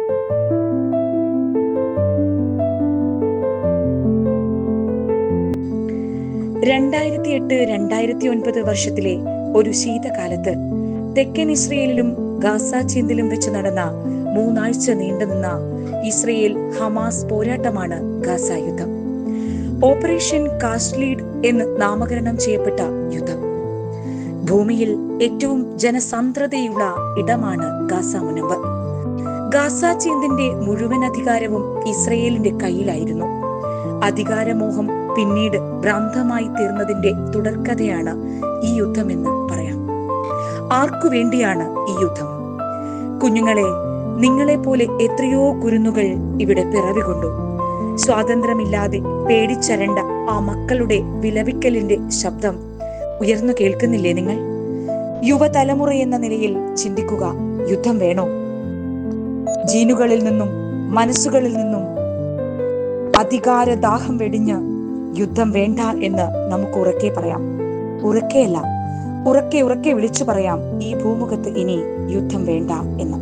(2008-2009) വർഷത്തിലെ ഒരു ശീതകാലത്ത് തെക്കൻ ഇസ്രയേലിലും ഗാസ ചീന്തിലും വെച്ച് നടന്ന 3 ആഴ്ച നീണ്ടുനിന്ന ഇസ്രയേൽ ഹമാസ് പോരാട്ടമാണ് ഗാസ യുദ്ധം. ഓപ്പറേഷൻ കാസ്റ്റ് ലീഡ് എന്ന് നാമകരണം ചെയ്യപ്പെട്ട യുദ്ധം. ഭൂമിയിൽ ഏറ്റവും ജനസാന്ദ്രതയുള്ള ഇടമാണ് ഗാസ മുനമ്പ്. ഗാസ ചീന്തിന്റെ മുഴുവൻ അധികാരവും ഇസ്രയേലിന്റെ കയ്യിലായിരുന്നു. അധികാരമോഹം പിന്നീട് ഭ്രാന്തമായി തീർന്നതിന്റെ തുടർക്കഥയാണ് ഈ യുദ്ധമെന്ന് പറയാം. ആർക്കു വേണ്ടിയാണ് ഈ യുദ്ധം? കുഞ്ഞുങ്ങളെ, നിങ്ങളെപ്പോലെ എത്രയോ കുരുന്നുകൾ ഇവിടെ പിറവികൊണ്ടു. സ്വാതന്ത്ര്യമില്ലാതെ പേടിച്ചരണ്ട ആ മക്കളുടെ വിലപിക്കലിന്റെ ശബ്ദം ഉയർന്നു കേൾക്കുന്നില്ലേ നിങ്ങൾ? യുവതലമുറ എന്ന നിലയിൽ ചിന്തിക്കുക. യുദ്ധം വേണോ? ജീനുകളിൽ നിന്നും മനസ്സുകളിൽ നിന്നും അധികാരദാഹം വെടിഞ്ഞ് യുദ്ധം വേണ്ട എന്ന് നമുക്ക് ഉറക്കെ പറയാം. ഉറക്കെ വിളിച്ചു പറയാം, ഈ ഭൂമുഖത്ത് ഇനി യുദ്ധം വേണ്ട എന്ന്.